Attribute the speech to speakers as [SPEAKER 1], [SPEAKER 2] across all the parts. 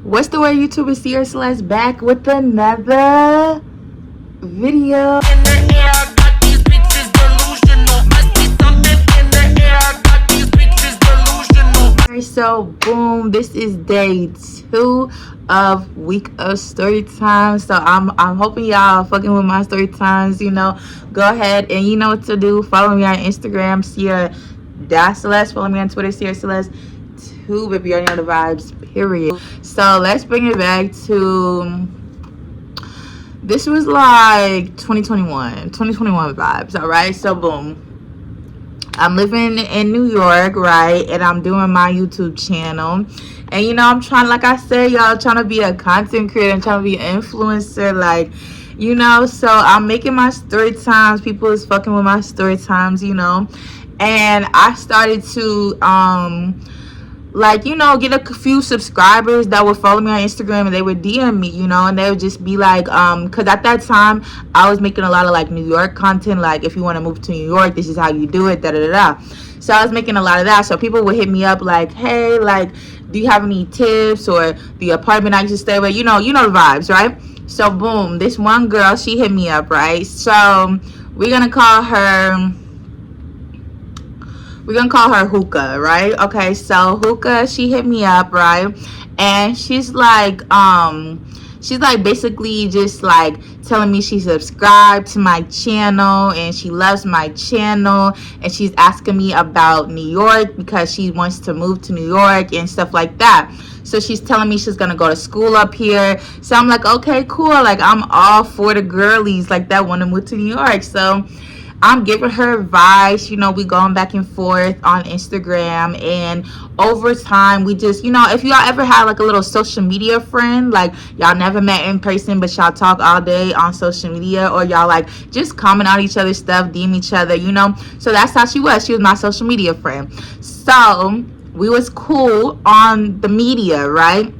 [SPEAKER 1] What's the word, YouTube? It's Ciara Celeste back with another video. Alright, so boom, this is day 2 of week of story time. So I'm hoping y'all fucking with my story times. You know, go ahead and you know what to do. Follow me on Instagram, Ciara.Celeste. Follow me on Twitter, Ciara Celeste. Tube, if you already know the vibes, period. So let's bring it back to, this was like 2021 vibes. All right, so boom, I'm living in New York, right, and I'm doing my YouTube channel, and you know, I'm trying, like I said, y'all, trying to be a content creator and trying to be an influencer, like, you know. So I'm making my story times. People is fucking with my story times, you know, and I started to like, you know, get a few subscribers that would follow me on Instagram, and they would DM me, you know, and they would just be like, because at that time I was making a lot of like New York content, like if you want to move to New York, this is how you do it, da da da da. So I was making a lot of that. So people would hit me up like, hey, like, do you have any tips, or the apartment I used to stay with, you know the vibes, right? So boom, this one girl, she hit me up, right? So we're gonna call her Hookah, right? Okay, so Hookah, she hit me up, right? And she's like basically just like telling me she subscribed to my channel and she loves my channel, and she's asking me about New York because she wants to move to New York and stuff like that. So she's telling me she's gonna go to school up here. So I'm like, okay, cool, like I'm all for the girlies like that want to move to New York. So I'm giving her advice, you know, we going back and forth on Instagram, and over time we just, you know, if y'all ever had like a little social media friend, like y'all never met in person but y'all talk all day on social media, or y'all like just comment on each other's stuff, DM each other, you know. So that's how she was my social media friend. So we was cool on the media, right?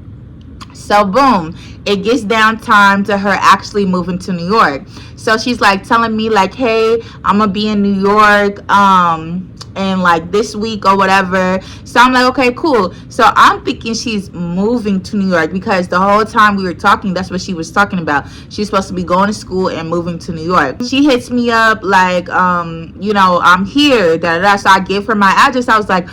[SPEAKER 1] So boom, it gets down time to her actually moving to New York. So she's like telling me like, hey, I'm gonna be in New York and like this week or whatever. So I'm like, okay, cool. So I'm thinking she's moving to New York, because the whole time we were talking, that's what she was talking about. She's supposed to be going to school and moving to New York. She hits me up like, you know, I'm here, da da da. So I gave her my address. I was like,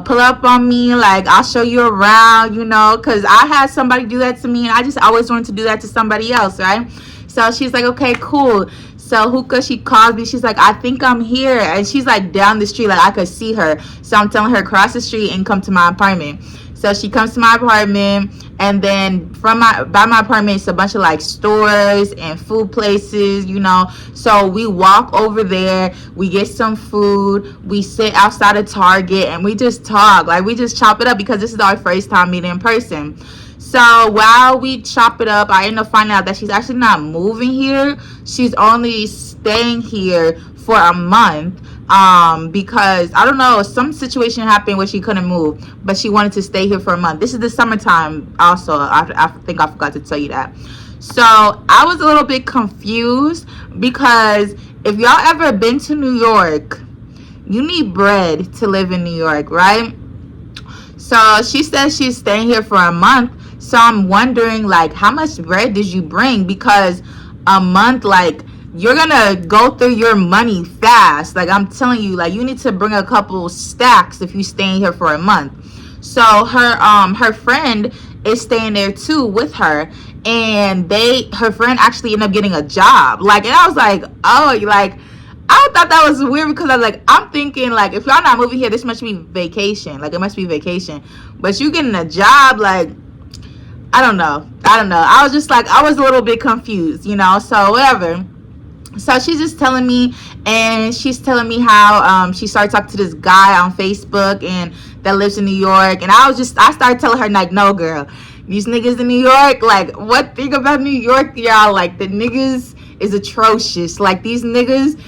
[SPEAKER 1] pull up on me, like I'll show you around, you know, because I had somebody do that to me, and I just always wanted to do that to somebody else, right? So she's like, okay, cool. So Hookah, she calls me, she's like, I think I'm here, and she's like down the street, like I could see her. So I'm telling her, cross the street and come to my apartment. So she comes to my apartment, and then by my apartment, it's a bunch of like stores and food places, you know. So we walk over there, we get some food, we sit outside of Target, and we just talk, like we just chop it up, because this is our first time meeting in person. So while we chop it up, I end up finding out that she's actually not moving here. She's only staying here for a month. Because I don't know, some situation happened where she couldn't move, but she wanted to stay here for a month. This is the summertime also. I think I forgot to tell you that. So I was a little bit confused, because if y'all ever been to New York, you need bread to live in New York, right? So she says she's staying here for a month. So I'm wondering, like, how much bread did you bring? Because a month, like, you're gonna go through your money fast. Like, I'm telling you, like, you need to bring a couple stacks if you're staying here for a month. So her friend is staying there too with her, and her friend actually ended up getting a job. Like, and I was like, oh, like, I thought that was weird, because I was like, I'm thinking like, if y'all not moving here, this must be vacation. Like, it must be vacation. But you getting a job, like, I don't know. I was just like, I was a little bit confused, you know. So whatever. So she's just telling me, and she's telling me how she started talking to this guy on Facebook and that lives in New York. And I started telling her like, no girl, these niggas in New York, like, what thing about New York, y'all, like, the niggas is atrocious. Like, these niggas,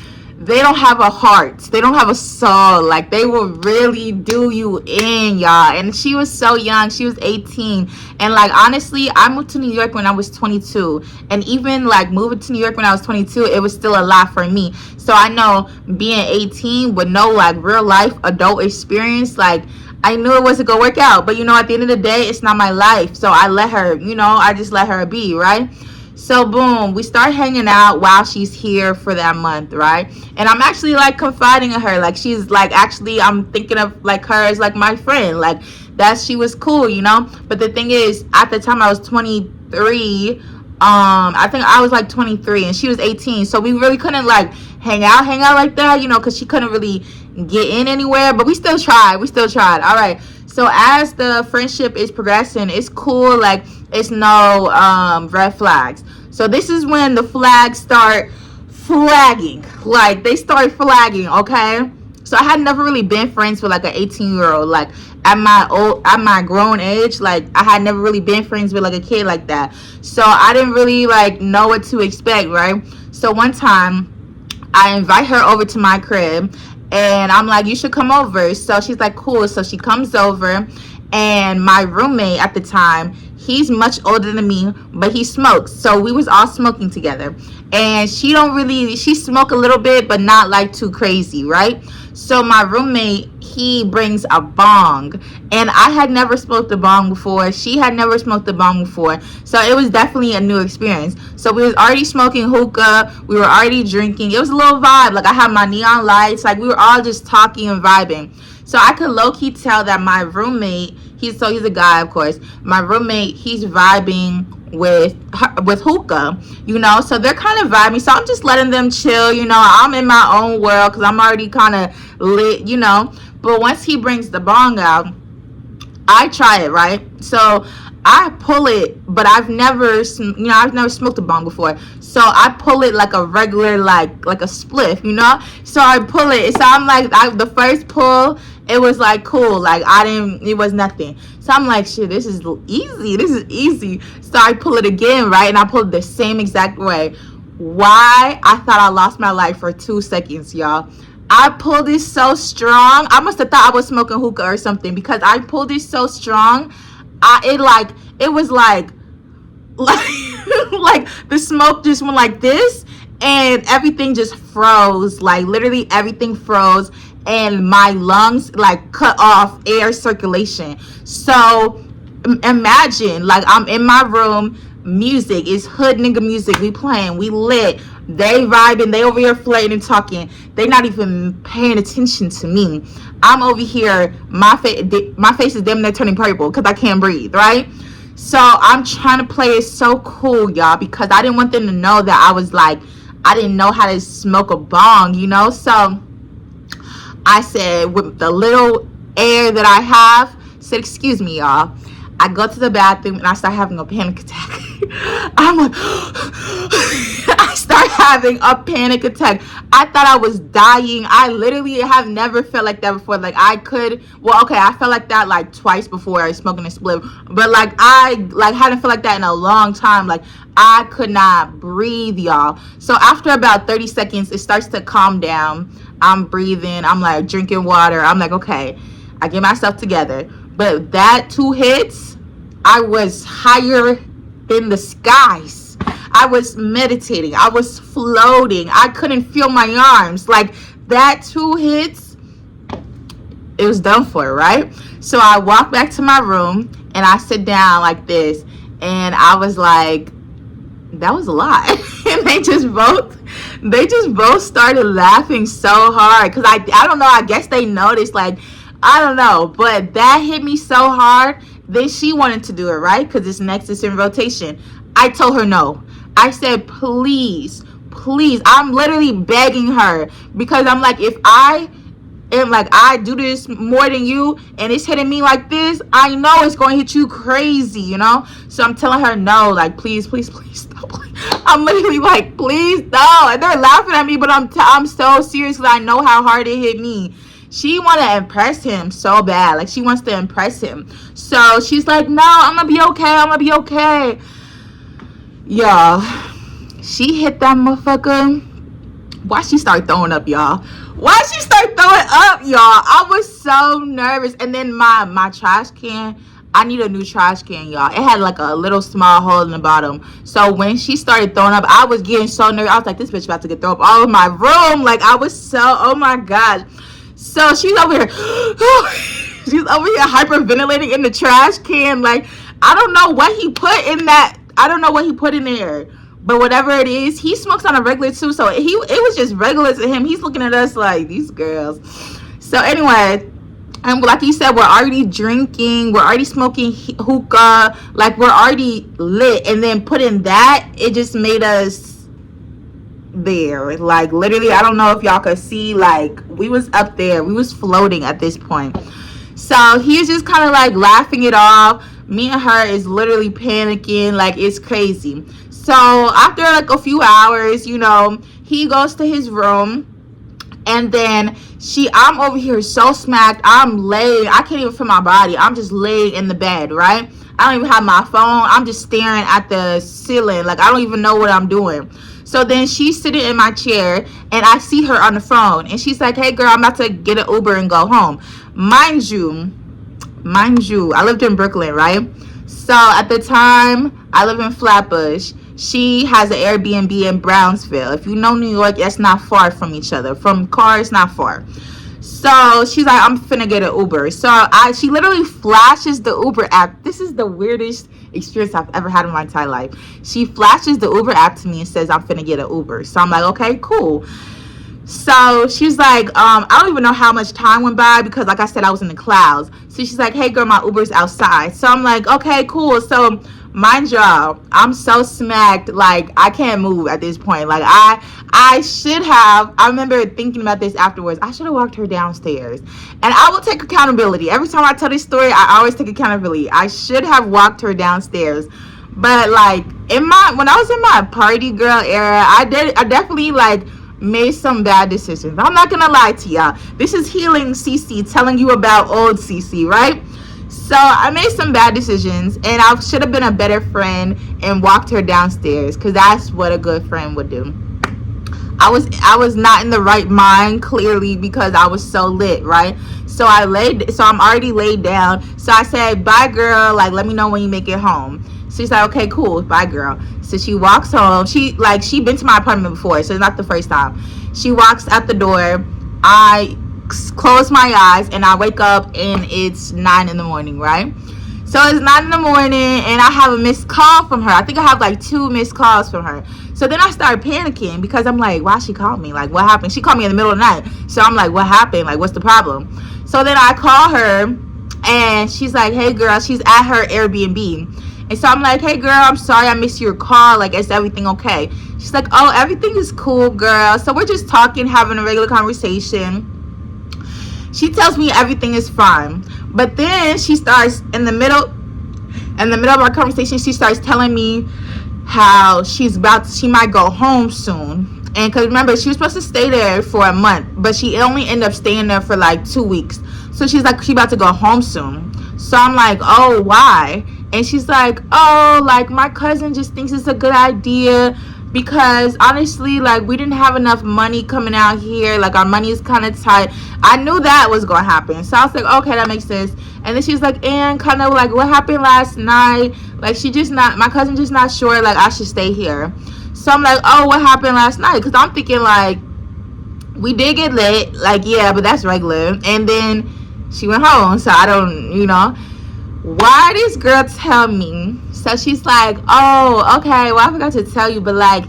[SPEAKER 1] they don't have a heart, they don't have a soul. Like, they will really do you in, y'all. And she was so young, she was 18. And like, honestly, I moved to New York when I was 22, and even like moving to New York when I was 22, it was still a lot for me. So I know being 18 with no like real life adult experience, like, I knew it wasn't gonna work out. But at the end of the day, it's not my life. So I let her, I just let her be, right? So boom, we start hanging out while she's here for that month, right? And I'm actually like confiding in her, like she's like, actually I'm thinking of like her as like my friend, like that she was cool, But the thing is, at the time I was 23. I think I was like 23 and she was 18, so we really couldn't like hang out like that, because she couldn't really get in anywhere. But we still tried. All right. So as the friendship is progressing, it's cool. Like it's no red flags. So this is when the flags start flagging. Like they start flagging. Okay. So I had never really been friends with like an 18-year-old. Like at my grown age, like I had never really been friends with like a kid like that. So I didn't really like know what to expect, right? So one time I invite her over to my crib and I'm like, you should come over. So she's like, cool. So she comes over, and my roommate at the time, he's much older than me, but he smokes. So we was all smoking together. And she smoke a little bit, but not like too crazy, right? So my roommate, he brings a bong, and I had never smoked a bong before. She had never smoked a bong before. So it was definitely a new experience. So we was already smoking hookah. We were already drinking. It was a little vibe. Like I had my neon lights. Like we were all just talking and vibing. So I could low-key tell that my roommate, he's a guy, of course. My roommate, he's vibing with hookah, so they're kind of vibing. So I'm just letting them chill, I'm in my own world because I'm already kind of lit, But once he brings the bong out, I try it, right? So I pull it, but I've never smoked a bong before. So I pull it like a regular, like a spliff, So I pull it. So I'm like, the first pull, it was like cool. Like it was nothing. So I'm like, shit, this is easy. So I pull it again, right? And I pull it the same exact way. Why? I thought I lost my life for 2 seconds, y'all. I pulled it so strong. I must have thought I was smoking hookah or something, because I pulled it so strong. It was like like the smoke just went like this, and everything just froze. Like literally everything froze, and my lungs like cut off air circulation. So imagine, like I'm in my room, music is hood nigga music, we playing, we lit, they vibing, they over here flirting and talking, they not even paying attention to me. I'm over here, my face is damn near turning purple because I can't breathe, right? So I'm trying to play it so cool, y'all, because I didn't want them to know that I didn't know how to smoke a bong, So I said, with the little air that I have, said, excuse me, y'all. I go to the bathroom and I start having a panic attack. I'm like, I start having a panic attack. I thought I was dying. I literally have never felt like that before. Like I felt like that like twice before I smoking a split. But like I hadn't felt like that in a long time. Like I could not breathe, y'all. So after about 30 seconds, it starts to calm down. I'm breathing. I'm like drinking water. I'm like, okay, I get myself together. But that 2 hits, I was higher than the skies. I was meditating. I was floating. I couldn't feel my arms. Like that 2 hits, it was done for, right? So I walk back to my room and I sit down like this, and I was like, that was a lot. And they just both started laughing so hard, because I don't know, I guess they noticed, like, I don't know, but that hit me so hard. Then she wanted to do it, right? Because it's next, it's in rotation. I told her no. I said, please, I'm literally begging her, because I'm like, if I do this more than you and it's hitting me like this, I know it's going to hit you crazy, So I'm telling her no, like, please stop. I'm literally like, please no. And they're laughing at me, but I'm so serious, because I know how hard it hit me. She want to impress him so bad. Like, she wants to impress him. So she's like, no, I'm going to be okay. Y'all, she hit that motherfucker. Why she start throwing up, y'all? I was so nervous. And then my trash can, I need a new trash can, y'all. It had like a little small hole in the bottom. So when she started throwing up, I was getting so nervous. I was like, this bitch about to get thrown up all over my room. Like, I was so, oh my God. So she's over here. She's over here hyperventilating in the trash can. Like, I don't know what he put in that. I don't know what he put in there. But whatever it is, he smokes on a regular too. So it was just regular to him. He's looking at us like, these girls. So anyway, and like you said, we're already drinking. We're already smoking hookah. Like, we're already lit. And then putting that, it just made us there. Like, literally, I don't know if y'all could see. Like, we was up there. We was floating at this point. So he's just kind of like laughing it off. Me and her is literally panicking. Like, it's crazy. So after like a few hours, you know, he goes to his room. And then I'm over here so smacked. I'm laying. I can't even feel my body. I'm just laying in the bed, right? I don't even have my phone. I'm just staring at the ceiling. Like, I don't even know what I'm doing. So then she's sitting in my chair, and I see her on the phone. And she's like, hey, girl, I'm about to get an Uber and go home. Mind you, I lived in Brooklyn, right? So at the time, I live in Flatbush. She has an Airbnb in Brownsville. If you know New York, that's not far from each other. From cars, not far. So she's like, I'm finna get an Uber. So she literally flashes the Uber app. This is the weirdest experience I've ever had in my entire life. She flashes the Uber app to me and says, I'm finna get an Uber. So I'm like, okay, cool. So she's like, I don't even know how much time went by because, like I said, I was in the clouds. So she's like, hey, girl, my Uber's outside. So I'm like, okay, cool. So mind y'all, I'm so smacked. Like, I can't move at this point. Like, I should have, I remember thinking about this afterwards. I should have walked her downstairs. And I will take accountability. Every time I tell this story, I always take accountability. I should have walked her downstairs. But, like, when I was in my party girl era, I definitely, like, made some bad decisions. I'm not gonna lie to y'all. This is healing CC, telling you about old CC, right? So I made some bad decisions, and I should have been a better friend and walked her downstairs, because that's what a good friend would do. I was not in the right mind, clearly, because I was so lit, right? So I'm already laid down. So I said, bye, girl. Like, let me know when you make it home. She's like, okay, cool, bye, girl. So she walks home. She been to my apartment before, so it's not the first time. She walks out the door. I close my eyes, and I wake up, and it's 9 in the morning, right? So it's 9 in the morning, and I have a missed call from her. I think I have like 2 missed calls from her. So then I started panicking because I'm like, why she called me? Like, what happened? She called me in the middle of the night. So I'm like, what happened? Like, what's the problem? So then I call her, and she's like, hey, girl. She's at her Airbnb. And so I'm like, hey, girl, I'm sorry I missed your call. Like, is everything okay? She's like, oh, everything is cool, girl. So we're just talking, having a regular conversation. She tells me everything is fine. But then she starts, in the middle of our conversation, she starts telling me how she might go home soon. And because remember, she was supposed to stay there for a month, but she only ended up staying there for like 2 weeks. So she's like, she about to go home soon. So I'm like, oh, why? And she's like, oh, like, my cousin just thinks it's a good idea because honestly, like, we didn't have enough money coming out here. Like, our money is kind of tight. I knew that was going to happen. So I was like, okay, that makes sense. And then she's like, and kind of like, what happened last night? Like, my cousin just not sure, like, I should stay here. So I'm like, oh, what happened last night? Because I'm thinking, like, we did get lit. Like, yeah, but that's regular. And then she went home. So I don't, why this girl tell me? So she's like, oh, okay, well, I forgot to tell you, but like,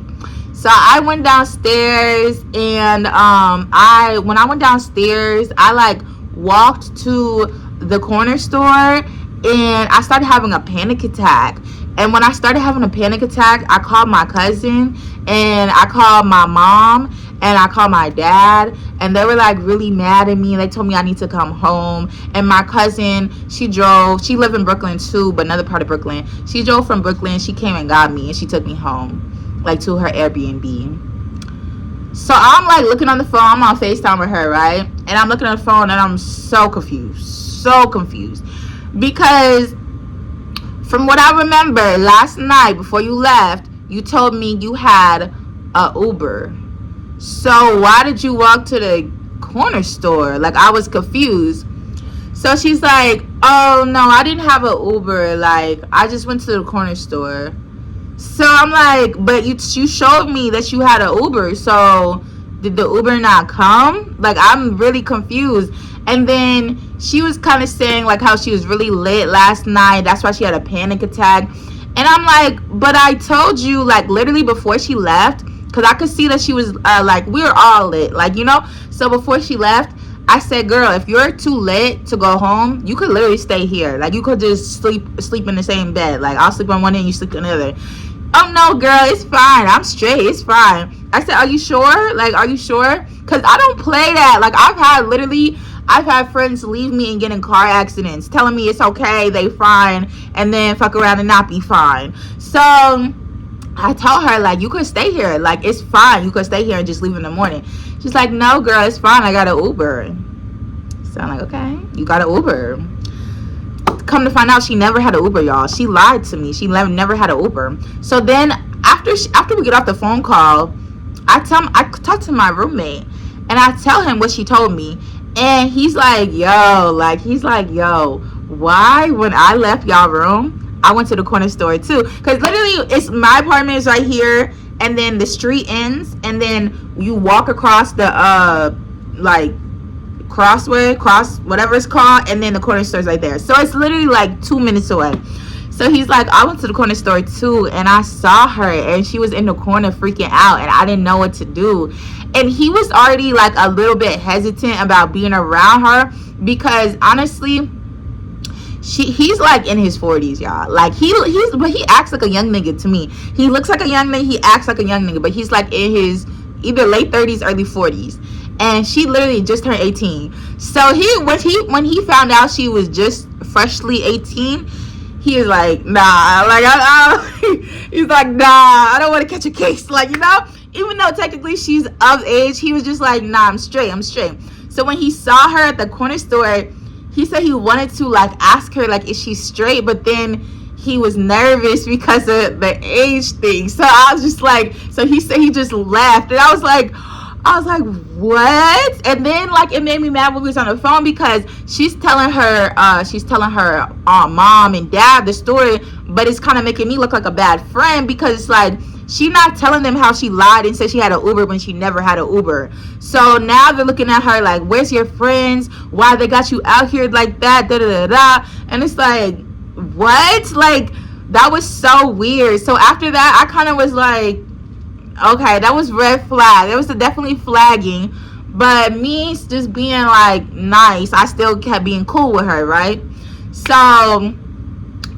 [SPEAKER 1] so I went downstairs, and when I went downstairs, I like walked to the corner store, and I started having a panic attack. And when I started having a panic attack, I called my cousin, and I called my mom, and I called my dad, and they were like really mad at me. They told me I need to come home. And my cousin, she lived in Brooklyn too, but another part of Brooklyn. She drove from Brooklyn. She came and got me, and she took me home, like to her Airbnb. So I'm like looking on the phone. I'm on FaceTime with her, right? And I'm looking at the phone, and I'm so confused. Because from what I remember, last night before you left, you told me you had a Uber. So why did you walk to the corner store? Like, I was confused. So she's like, oh, no, I didn't have an Uber. Like, I just went to the corner store. So I'm like, but you showed me that you had an Uber. So did the Uber not come? Like, I'm really confused. And then she was kind of saying like how she was really lit last night. That's why she had a panic attack. And I'm like, but I told you, like, literally before she left, because I could see that she was like, we were all lit, like, you know. So before she left, I said, girl, if you're too lit to go home, you could literally stay here. Like, you could just sleep in the same bed. Like, I'll sleep on one end, you sleep on the other. Oh no, girl, it's fine. I'm straight. It's fine. I said, are you sure? Like, are you sure? Because I don't play that. Like, I've had friends leave me and get in car accidents, telling me it's okay, they fine, and then fuck around and not be fine. So I told her, like, you could stay here. Like, it's fine. You could stay here and just leave in the morning. She's like, no, girl, it's fine. I got an Uber. So I'm like, okay, you got an Uber. Come to find out, she never had an Uber, y'all. She lied to me. She never had an Uber. So then after we get off the phone call, I talk to my roommate, and I tell him what she told me. And he's like, yo, why when I left y'all room, I went to the corner store too? Because literally, it's my apartment is right here, and then the street ends, and then you walk across the like cross whatever it's called, and then the corner store is right there. So it's literally like 2 minutes away. So he's like, I went to the corner store too, and I saw her, and she was in the corner freaking out, and I didn't know what to do. And he was already like a little bit hesitant about being around her, because honestly, he's like in his 40s, y'all. Like but he acts like a young nigga to me. He looks like a young nigga, he acts like a young nigga, but he's like in his either late 30s, early 40s. And she literally just turned 18. So when he found out she was just freshly 18, he was like, nah, like he's like, nah, I don't want to catch a case, like, you know. Even though technically she's of age, he was just like, nah, I'm straight. So when he saw her at the corner store, he said he wanted to like ask her like, is she straight? But then he was nervous because of the age thing. So I was just like, so he said he just left, and I was like, what? And then like it made me mad when we was on the phone, because she's telling her mom and dad the story, but it's kind of making me look like a bad friend, because it's like she not telling them how she lied and said she had an Uber when she never had an Uber. So now they're looking at her like, where's your friends? Why they got you out here like that? Da da da da. And it's like, what? Like, that was so weird. So after that, I kind of was like, okay, that was red flag. That was definitely flagging. But me just being like nice, I still kept being cool with her, right? So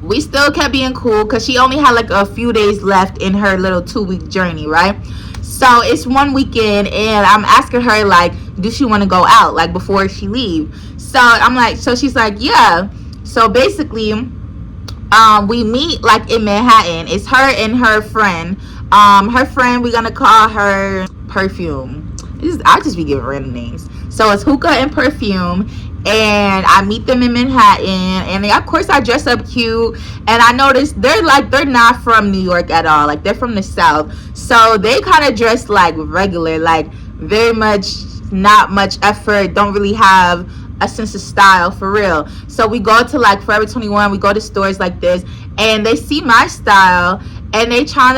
[SPEAKER 1] we still kept being cool, because she only had like a few days left in her little 2-week journey, right? So it's one weekend, and I'm asking her like, does she want to go out like before she leave? So I'm like, so she's like, yeah. So basically, we meet like in Manhattan. It's her and her friend. Her friend, we're gonna call her Perfume. I just be giving random names. So it's Hookah and Perfume, and I meet them in Manhattan, and of course I dress up cute. And I noticed they're not from New York at all. Like, they're from the South, so they kind of dress like regular, like very much not much effort, don't really have a sense of style for real. So we go to like Forever 21, we go to stores like this, and they see my style, and they're trying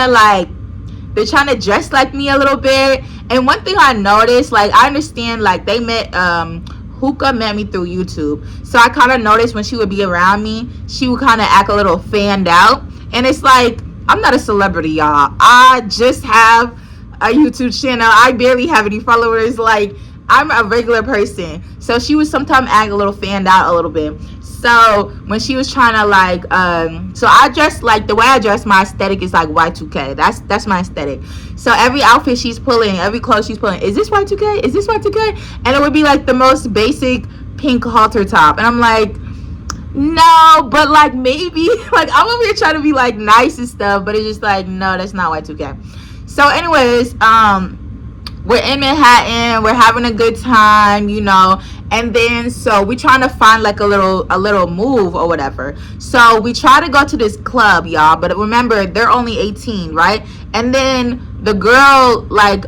[SPEAKER 1] to dress like me a little bit. And one thing I noticed, like, I understand, like, they met Hookah met me through YouTube, so I kind of noticed when she would be around me, she would kind of act a little fanned out. And it's like, I'm not a celebrity, y'all. I just have a YouTube channel. I barely have any followers. Like, I'm a regular person. So she would sometimes act a little fanned out a little bit. So when she was trying to like, so I dress like, the way I dress, my aesthetic is like Y2K. That's my aesthetic. So every outfit she's pulling, every clothes she's pulling, is this Y2K? Is this Y2K? And it would be like the most basic pink halter top. And I'm like, no, but like maybe, like I'm over here trying to be like nice and stuff, but it's just like, no, that's not Y2K. So anyways, we're in Manhattan, we're having a good time, you know. And then so we trying to find like a little move or whatever. So we try to go to this club, y'all, but remember, they're only 18, right? And then the girl, like,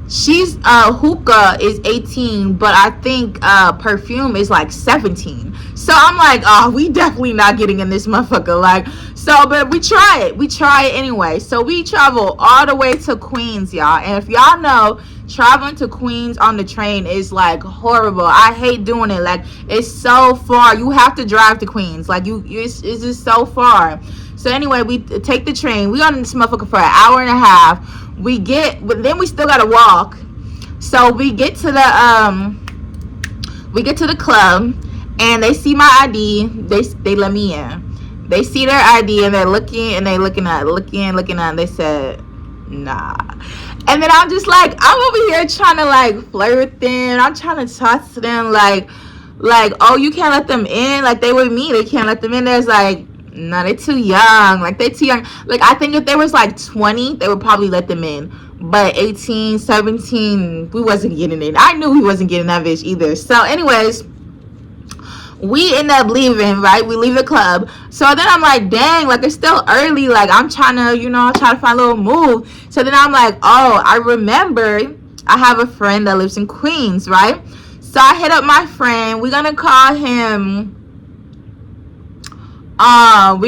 [SPEAKER 1] she's Hookah is 18, but I think Perfume is like 17. So I'm like, oh, we definitely not getting in this motherfucker. Like, so, but we try it. We try it anyway. So we travel all the way to Queens, y'all. And if y'all know, traveling to Queens on the train is like horrible. I hate doing it. Like, it's so far. You have to drive to Queens. Like, it's just so far. So anyway, we take the train. We on this motherfucker for an hour and a half. But then we still gotta walk. So we get to the club, and they see my ID. They let me in. They see their ID, and they're looking, and they looking at. And they said, nah. And then I'm just like, I'm over here trying to like flirt with them. I'm trying to talk to them like, oh, you can't let them in. Like, they with me, they can't let them in. There's like, no, they're too young. Like, they're too young. Like, I think if they was like 20, they would probably let them in. But 18, 17, we wasn't getting in. I knew we wasn't getting that bitch either. So anyways, we end up leaving, right? We leave the club. So then I'm like, dang, like, it's still early. Like, I'm trying to find a little move. So then I'm like, oh, I remember I have a friend that lives in Queens, right? So I hit up my friend. We're gonna call him Denzel,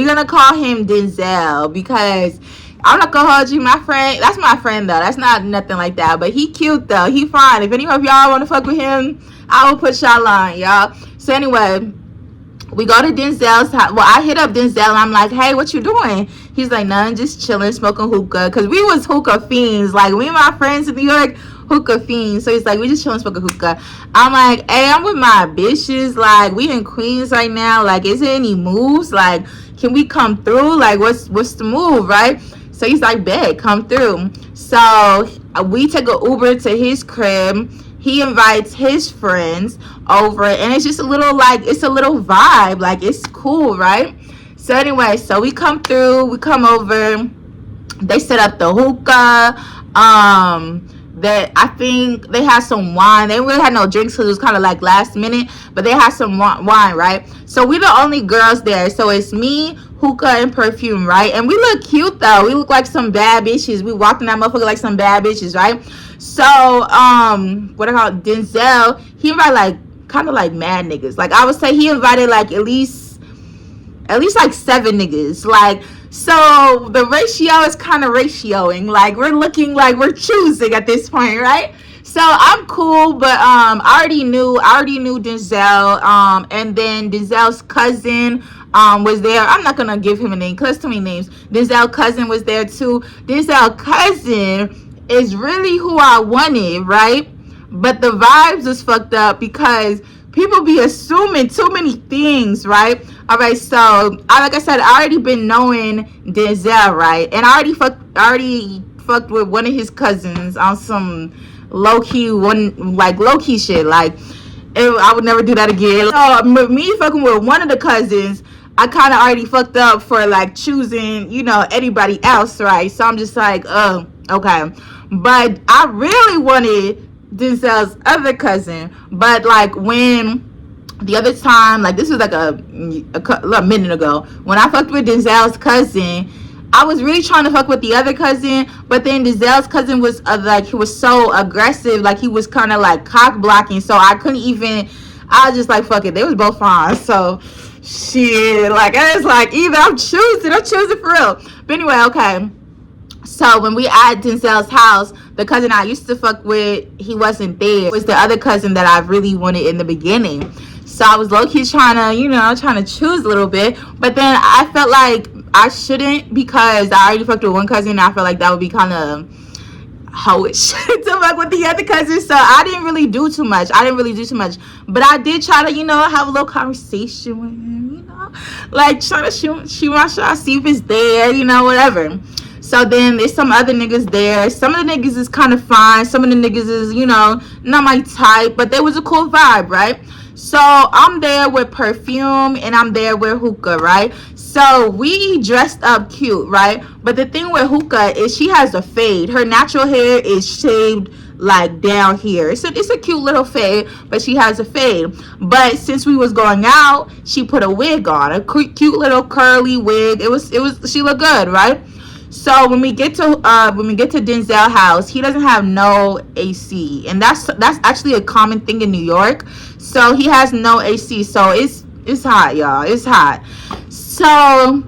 [SPEAKER 1] because I'm not gonna hold you, my friend. That's my friend though. That's not nothing like that. But he cute though. He fine. If any of y'all want to fuck with him, I will put y'all on, y'all. So anyway, we go to Denzel's house. Well, I hit up Denzel and I'm like, hey, what you doing? He's like, nothing, just chilling, smoking hookah. Because we was hookah fiends. Like, me and my friends in New York, hookah fiends. So he's like, we just chilling, smoking hookah. I'm like, hey, I'm with my bitches. Like, we in Queens right now. Like, is there any moves? Like, can we come through? Like, what's the move, right? So he's like, bet, come through. So we take an Uber to his crib. He invites his friends over, and it's just a little vibe. Like, it's cool, right? So anyway, so we come through, we come over. They set up the hookah. That I think they had some wine. They didn't really had no drinks because it was kind of like last minute, but they had some wine, right? So we the only girls there. So it's me, hookah, and perfume, right? And we look cute though. We look like some bad bitches. We walked in that motherfucker like some bad bitches, right? So what I call Denzel, he invited like kind of like mad niggas. Like, I would say he invited like at least like 7 niggas. Like, so the ratio is kind of ratioing. Like, we're looking like we're choosing at this point, right? So I'm cool, but I already knew Denzel. And then Denzel's cousin was there. I'm not gonna give him a name because too many names. Denzel's cousin was there too. Denzel's cousin is really who I wanted, right? But the vibes is fucked up because people be assuming too many things, right? All right, so like I said, I already been knowing Denzel, right? And I already fucked with one of his cousins on some low key shit. Like, I would never do that again. So me fucking with one of the cousins, I kind of already fucked up for like choosing, anybody else, right? So I'm just like, oh, okay. But I really wanted Denzel's other cousin. But like, when the other time, like, this was like a minute ago, when I fucked with Denzel's cousin, I was really trying to fuck with the other cousin, but then Denzel's cousin was like, he was so aggressive, like he was kind of like cock blocking, so I couldn't even. I was just like, fuck it, they was both fine. So shit, like, I was like, either I'm choosing for real. But anyway, okay. So when we at Denzel's house, the cousin I used to fuck with, he wasn't there. It was the other cousin that I really wanted in the beginning. So I was low-key trying to choose a little bit. But then I felt like I shouldn't, because I already fucked with one cousin, and I felt like that would be kind of hoish to fuck with the other cousin. So I didn't really do too much. But I did try to, have a little conversation with him, like trying to shoot my shot, see if it's there, whatever. So then there's some other niggas there. Some of the niggas is kind of fine. Some of the niggas is, not my type. But there was a cool vibe, right? So I'm there with perfume and I'm there with hookah, right? So we dressed up cute, right? But the thing with hookah is she has a fade. Her natural hair is shaved like down here. It's a cute little fade, but she has a fade. But since we was going out, she put a wig on, a cute little curly wig. She looked good, right? So when we get to Denzel's house, he doesn't have no AC, and that's actually a common thing in New York. So he has no AC. So it's It's hot, y'all. It's hot. So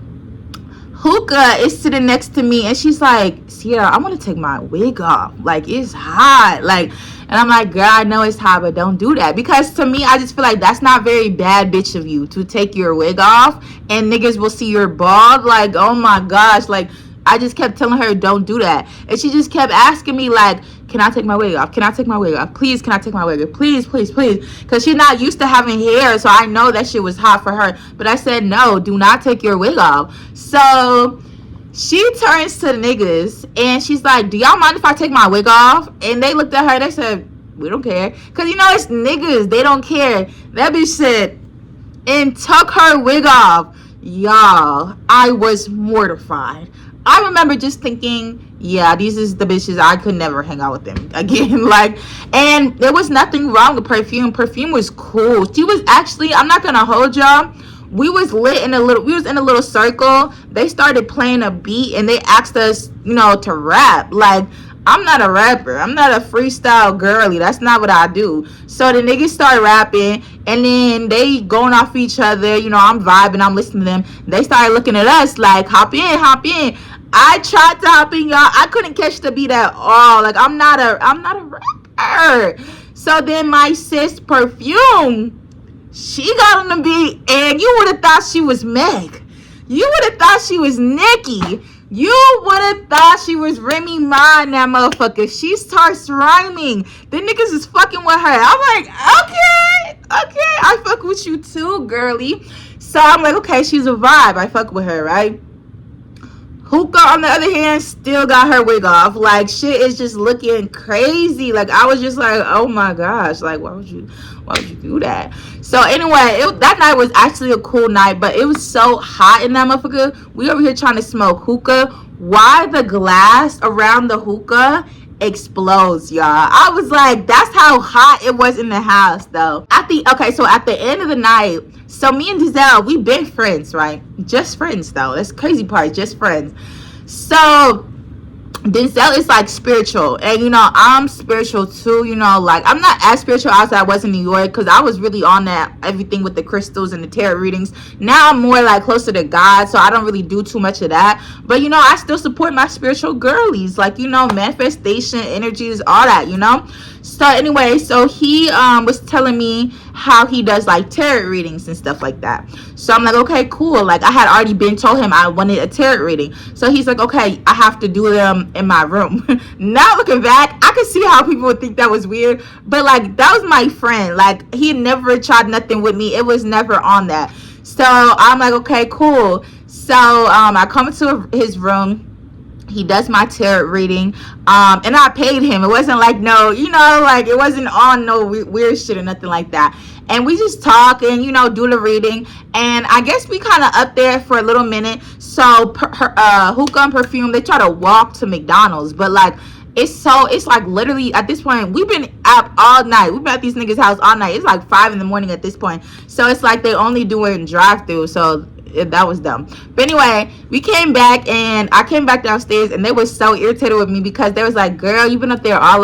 [SPEAKER 1] Hookah is sitting next to me and she's like, Ciara, I want to take my wig off. Like, it's hot. Like, and I'm like, girl, I know it's hot, but don't do that. Because to me, I just feel like that's not very bad bitch of you to take your wig off and niggas will see you're bald. Like, oh my gosh. Like, I just kept telling her, don't do that. And she just kept asking me, like, can I take my wig off? Can I take my wig off? Please, can I take my wig off? Please, please, please. Because she's not used to having hair, so I know that shit was hot for her. But I said, no, do not take your wig off. So she turns to the niggas, and she's like, do y'all mind if I take my wig off? And they looked at her, they said, we don't care. Because, you know, it's niggas. They don't care. That bitch said, and took her wig off. Y'all, I was mortified. I remember just thinking, yeah, these is the bitches. I could never hang out with them again. Like, and there was nothing wrong with Perfume. Perfume was cool. She was actually, I'm not gonna hold y'all, we was in a little circle. They started playing a beat and they asked us, you know, to rap. Like, I'm not a rapper. I'm not a freestyle girly. That's not what I do. So the niggas start rapping and then they going off each other. You know, I'm vibing. I'm listening to them. They started looking at us like, hop in, hop in. I tried to hop in, y'all. I couldn't catch the beat at all. Like, I'm not a rapper. So then my sis Perfume, she got on the beat and you would have thought she was Meg. You would have thought she was Nicki. You would have thought she was Remy Ma in that motherfucker. She starts rhyming. The niggas is fucking with her. I'm like, okay, I fuck with you too, girly. So I'm like, okay, she's a vibe. I fuck with her, right? Hookah, on the other hand, still got her wig off. Like, shit is just looking crazy. Like, I was just like, oh my gosh. Like, why would you do that? So anyway, that night was actually a cool night, but it was so hot in that motherfucker. We over here trying to smoke hookah. Why the glass around the hookah explodes, y'all? I was like, that's how hot it was in the house, though. So at the end of the night, so me and Giselle, we been friends, right? Just friends, though. That's the crazy part, just friends. So Denzel is like spiritual, and you know, I'm spiritual too. You know, like, I'm not as spiritual as I was in New York, because I was really on that everything with the crystals and the tarot readings. Now I'm more like closer to God, so I don't really do too much of that. But you know, I still support my spiritual girlies, like, you know, manifestation, energies, all that, you know. So anyway, so he was telling me how he does like tarot readings and stuff like that. So I'm like, okay, cool. Like, I had already been told him I wanted a tarot reading. So he's like, okay, I have to do them in my room. Now looking back, I could see how people would think that was weird, but like, that was my friend. Like, he never tried nothing with me. It was never on that. So I'm like, okay, cool. So I come into his room. He does my tarot reading, and I paid him. It wasn't like, no, you know, like, it wasn't on no weird shit or nothing like that. And we just talk and, you know, do the reading. And I guess we kind of up there for a little minute. So Hookah and Perfume, they try to walk to McDonald's, but like, it's like literally at this point, we've been out all night. We've been at these niggas' house all night. It's like 5 a.m. at this point. So it's like they only doing drive-through. So that was dumb. But anyway, we came back and I came back downstairs and they were so irritated with me because they was like, girl, you've been up there all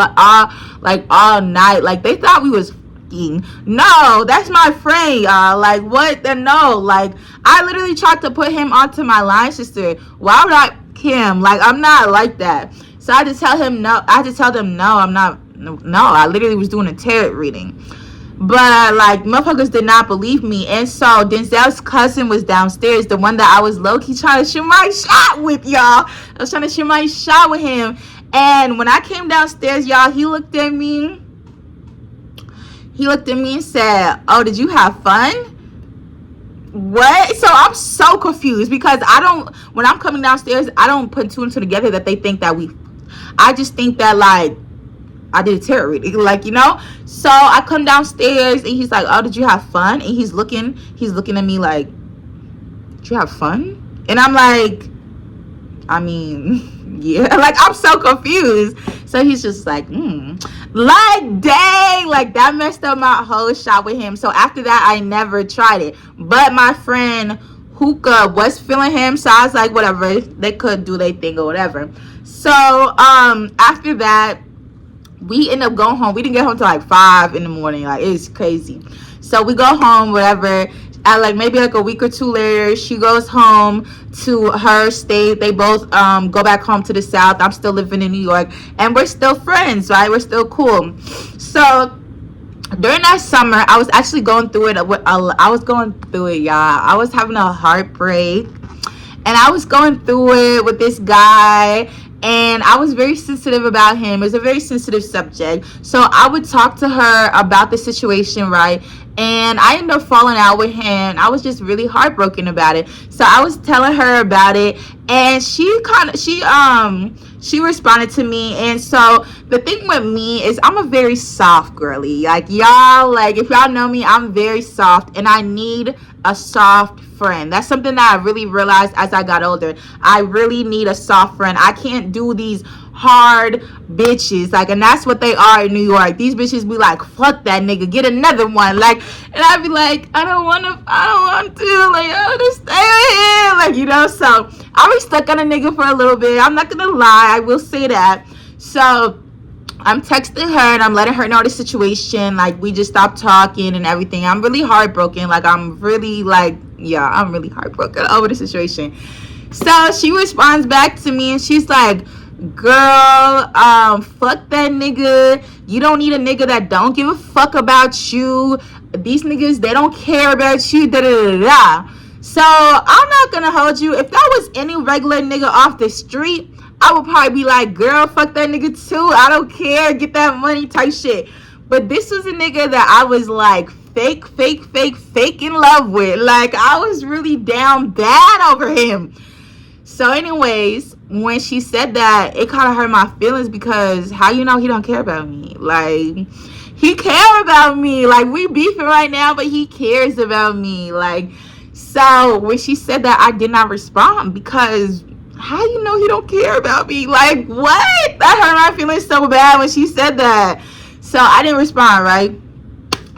[SPEAKER 1] night. Like, they thought we was fucking. No, that's my friend, y'all. Like, what the no? Like, I literally tried to put him onto my line sister. Why would I Kim? Like, I'm not like that. So I had to tell him no. I had to tell them no, I'm not. No, I literally was doing a tarot reading. But like, motherfuckers did not believe me. And so Denzel's cousin was downstairs, the one that I was low-key trying to shoot my shot with, y'all. I was trying to shoot my shot with him. And when I came downstairs, y'all, he looked at me and said, oh, did you have fun? What? So I'm so confused because when I'm coming downstairs, I don't put two and two together that they think that I just think that, like, I did a tarot reading, like, you know. So I come downstairs and he's like, oh, did you have fun? And he's looking at me like, did you have fun? And I'm like, I mean, yeah. Like, I'm so confused. So he's just like, like, dang, like, that messed up my whole shot with him. So after that, I never tried it. But my friend Hookah was feeling him, so I was like, whatever, they could do their thing or whatever. So after that, we end up going home. We didn't get home till like 5 a.m. Like, it's crazy. So we go home, whatever. At like maybe like a week or two later, she goes home to her state. They both go back home to the South. I'm still living in New York, and we're still friends, right? We're still cool. So during that summer, I was actually going through it. I was going through it, y'all. I was having a heartbreak, and I was going through it with this guy, and I was very sensitive about him. It was a very sensitive subject. So I would talk to her about the situation, right? And I ended up falling out with him. I was just really heartbroken about it. So I was telling her about it, and she responded to me. And so the thing with me is I'm a very soft girly. Like, y'all, like, if y'all know me, I'm very soft, and I need a soft friend. That's something that I really realized as I got older. I really need a soft friend. I can't do these hard bitches, like, and that's what they are in New York. These bitches be like, fuck that nigga, get another one, like, and I'd be like, I don't want to, like, I want to stay here, like, you know. So I was stuck on a nigga for a little bit. I'm not gonna lie, I will say that. So I'm texting her and I'm letting her know the situation. Like, we just stopped talking and everything. I'm really heartbroken. Like, I'm really heartbroken over the situation. So she responds back to me and she's like, girl, fuck that nigga. You don't need a nigga that don't give a fuck about you. These niggas, they don't care about you. Da da da da. So I'm not gonna hold you. If that was any regular nigga off the street, I would probably be like, girl, fuck that nigga too. I don't care. Get that money type shit. But this was a nigga that I was like fake in love with. Like, I was really down bad over him. So anyways, when she said that, it kind of hurt my feelings, because how you know he don't care about me? Like, he care about me. Like, we beefing right now, but he cares about me. Like, so when she said that, I did not respond, because how you know he don't care about me? Like, what? That hurt my feelings so bad when she said that. So I didn't respond, right?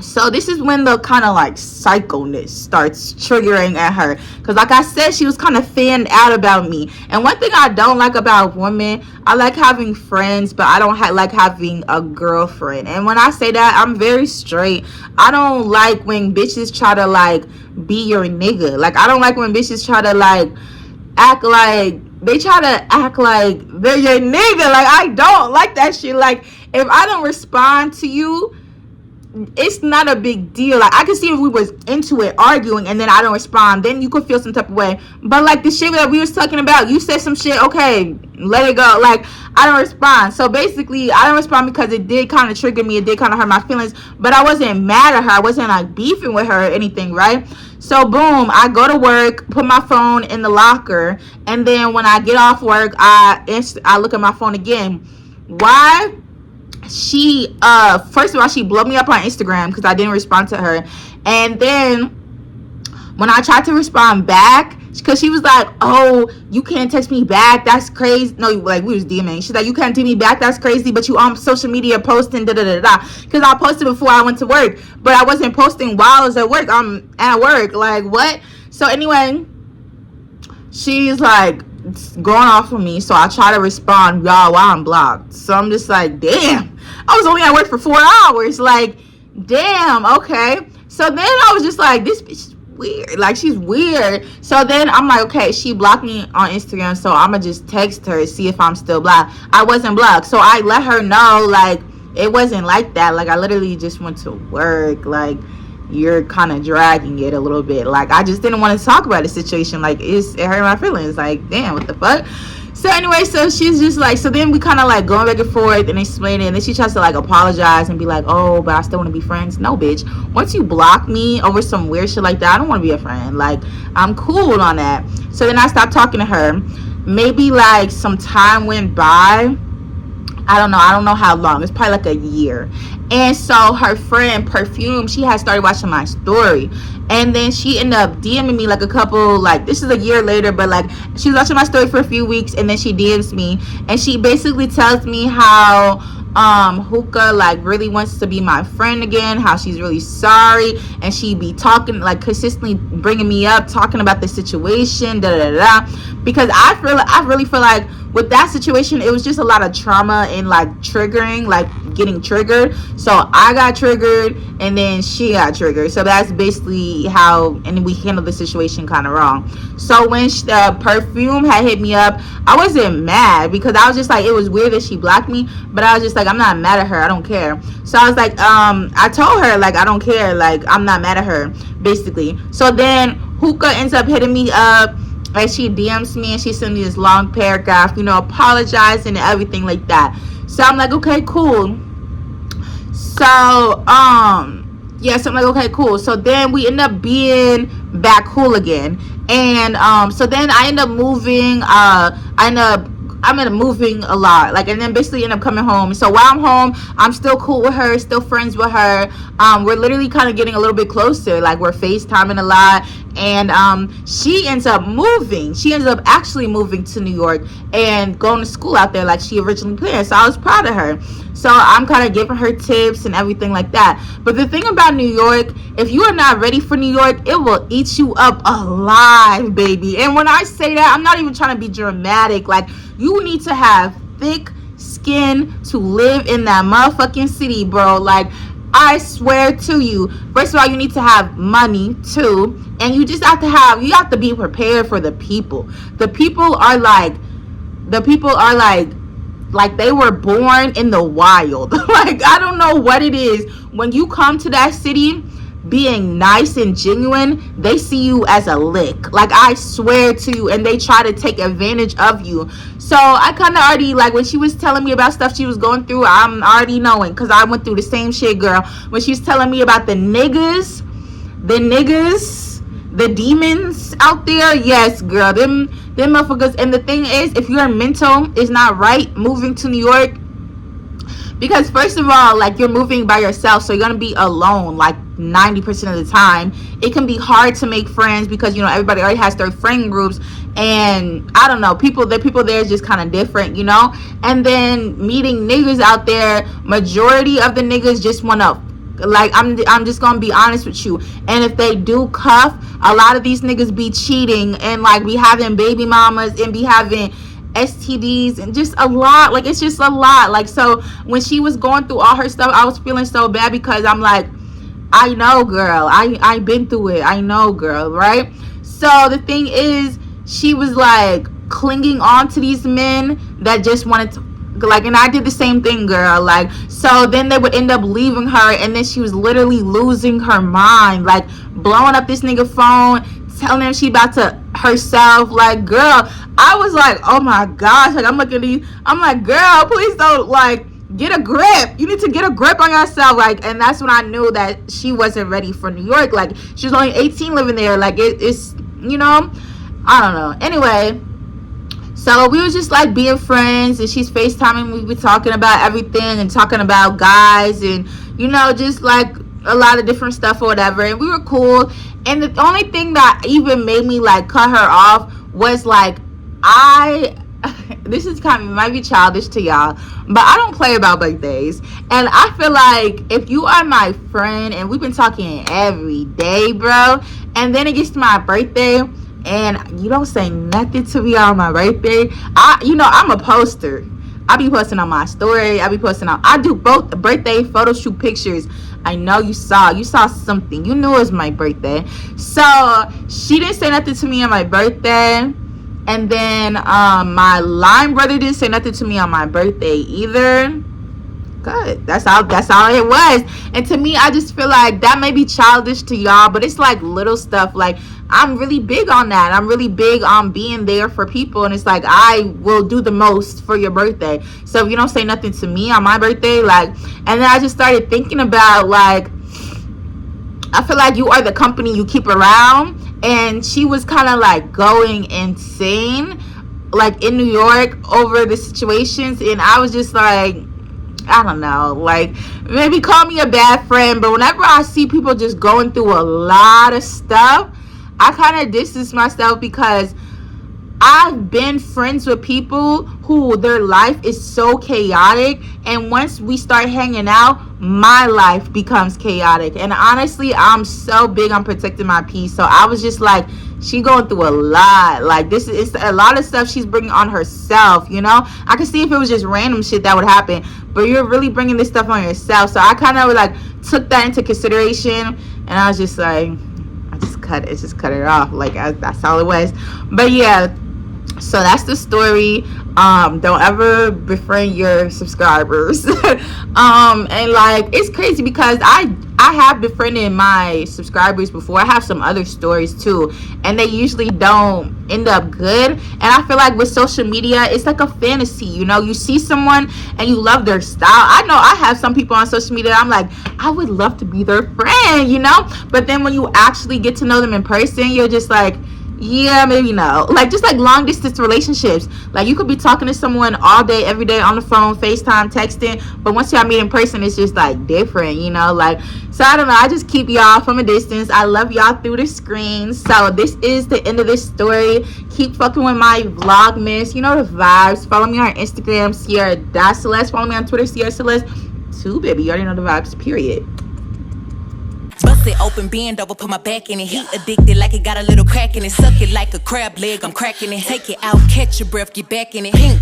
[SPEAKER 1] So this is when the kind of like psychoness starts triggering at her, because like I said, she was kind of fanned out about me. And one thing I don't like about women, I like having friends, but I don't like having a girlfriend. And when I say that, I'm very straight. I don't like when bitches try to like be your nigga. Like, I don't like when bitches try to like act like they're your nigga. Like, I don't like that shit. Like, if I don't respond to you, it's not a big deal. Like, I can see if we was into it arguing and then I don't respond, then you could feel some type of way. But like the shit that we was talking about, you said some shit, okay, let it go. Like, I don't respond. So basically, I don't respond because it did kind of trigger me. It did kind of hurt my feelings, but I wasn't mad at her. I wasn't like beefing with her or anything, right? So boom, I go to work, put my phone in the locker, and then when I get off work, I look at my phone again. Why? She first of all, she blew me up on Instagram because I didn't respond to her. And then when I tried to respond back, because she was like, oh, you can't text me back, that's crazy. No, like, we was DMing. She's like, you can't text me back, that's crazy, but you on social media posting da da da da. Because I posted before I went to work, but I wasn't posting while I was at work. I'm at work, like, what? So anyway, she's like going off of me. So I try to respond, y'all, while I'm blocked. So I'm just like, damn, I was only at work for 4 hours. Like, damn, okay. So then I was just like, this bitch is weird. Like, she's weird. So then I'm like, okay, she blocked me on Instagram, so I'm gonna just text her, see if I'm still blocked. I wasn't blocked. So I let her know, like, it wasn't like that. Like, I literally just went to work. Like, you're kind of dragging it a little bit. Like, I just didn't want to talk about the situation. Like, it hurt my feelings. Like, damn, what the fuck? So anyway, so she's just like, so then we kind of like going back and forth and explaining, and then she tries to like apologize and be like, oh, but I still want to be friends. No, bitch, once you block me over some weird shit like that, I don't want to be a friend. Like, I'm cool on that. So then I stopped talking to her. Maybe like some time went by. I don't know how long. It's probably like a year. And so her friend Perfume, she had started watching my story, and then she ended up DMing me like a couple, like, this is a year later, but like, she was watching my story for a few weeks, and then she DMs me, and she basically tells me how Hookah like really wants to be my friend again, how she's really sorry, and she be talking like consistently bringing me up, talking about the situation, da da da da. Because I really feel like with that situation, it was just a lot of trauma and like triggering, like getting triggered. So I got triggered and then she got triggered. So that's basically how, and we handled the situation kind of wrong. So when the perfume had hit me up, I wasn't mad because I was just like, it was weird that she blocked me, but I was just like, I'm not mad at her, I don't care. So I was like, I told her like, I don't care, like I'm not mad at her, basically. So then Hookah ends up hitting me up, and she DMs me and she sent me this long paragraph, you know, apologizing and everything like that. So I'm like, okay, cool. So yeah, so I'm like, okay, cool. So then we end up being back cool again. And so then I end up moving, I'm moving a lot, like, and then basically end up coming home. So while I'm home, I'm still cool with her, still friends with her. We're literally kind of getting a little bit closer, like we're FaceTiming a lot. And she ends up moving. She ends up actually moving to New York and going to school out there like she originally planned. So I was proud of her. So I'm kind of giving her tips and everything like that. But the thing about New York, if you are not ready for New York, it will eat you up alive, baby. And when I say that, I'm not even trying to be dramatic. Like, you need to have thick skin to live in that motherfucking city, bro. Like, I swear to you, first of all, you need to have money too, and you just have to you have to be prepared for the people. The people are like they were born in the wild. Like, I don't know what it is. When you come to that city being nice and genuine, they see you as a lick. Like, I swear to you, and they try to take advantage of you. So I kind of already, like, when she was telling me about stuff she was going through, I'm already knowing, because I went through the same shit, girl. When she was telling me about the niggas, the demons out there, yes, girl, them motherfuckers. And the thing is, if your mental is not right moving to New York, because first of all, like, you're moving by yourself, so you're gonna be alone like 90% of the time. It can be hard to make friends because, you know, everybody already has their friend groups, and I don't know, the people there is just kind of different, you know. And then meeting niggas out there, majority of the niggas just want to, like, I'm just gonna be honest with you, and if they do cuff, a lot of these niggas be cheating and like be having baby mamas and be having STDs and just a lot. Like, it's just a lot. Like, so when she was going through all her stuff, I was feeling so bad because I'm like, I know, girl, I been through it, I know, girl, right? So the thing is, she was like clinging on to these men that just wanted to, like, and I did the same thing, girl. Like, so then they would end up leaving her, and then she was literally losing her mind, like blowing up this nigga phone, telling him she about to herself. Like, girl, I was like, oh my gosh, like, I'm looking at these, I'm like, girl, please don't, like, get a grip. You need to get a grip on yourself. Like, and that's when I knew that she wasn't ready for New York. Like, she was only 18 living there. Like, it's, you know, I don't know. Anyway, so we was just like being friends, and she's FaceTiming. We were talking about everything and talking about guys and, you know, just like a lot of different stuff or whatever. And we were cool. And the only thing that even made me like cut her off was like, this is kind of, might be childish to y'all, but I don't play about birthdays. And I feel like if you are my friend and we've been talking every day, bro, and then it gets to my birthday and you don't say nothing to me on my birthday, I'm a poster. I be posting on my story. I do both the birthday photo shoot pictures. I know you saw something. You knew it was my birthday. So she didn't say nothing to me on my birthday. And then my line brother didn't say nothing to me on my birthday either. Good. That's all it was. And to me, I just feel like that may be childish to y'all, but it's like little stuff. Like, I'm really big on that. I'm really big on being there for people, and it's like, I will do the most for your birthday. So if you don't say nothing to me on my birthday, like, and then I just started thinking about, like, I feel like you are the company you keep around. And she was kind of like going insane, like, in New York over the situations. And I was just like, I don't know, like, maybe call me a bad friend, but whenever I see people just going through a lot of stuff, I kind of distance myself, because I've been friends with people who their life is so chaotic, and once we start hanging out, my life becomes chaotic. And honestly, I'm so big on protecting my peace. So I was just like, she going through a lot. Like, this is a lot of stuff she's bringing on herself, you know? I could see if it was just random shit that would happen, but you're really bringing this stuff on yourself. So I kind of like took that into consideration, and I was just like, I just cut it off. Like, that's all it was. But yeah, so that's the story. Don't ever befriend your subscribers. And like, it's crazy because I have befriended my subscribers before. I have some other stories too, and they usually don't end up good. And I feel like with social media, it's like a fantasy, you know? You see someone and you love their style. I know I have some people on social media that I'm like, I would love to be their friend, you know? But then when you actually get to know them in person, you're just like, yeah, maybe no. Like, just like long distance relationships. Like, you could be talking to someone all day, every day on the phone, FaceTime, texting, but once y'all meet in person, it's just like different, you know? Like, so I don't know. I just keep y'all from a distance. I love y'all through the screen. So this is the end of this story. Keep fucking with my Vlogmas. You know the vibes. Follow me on Instagram, Ciara Celeste. Follow me on Twitter, Ciara Celeste. Too, baby. You already know the vibes, period.
[SPEAKER 2] Bust it open, bend over, put my back in it. Heat addicted like it got a little crack in it. Suck it like a crab leg, I'm cracking it. Take it out, catch your breath, get back in it. Pink.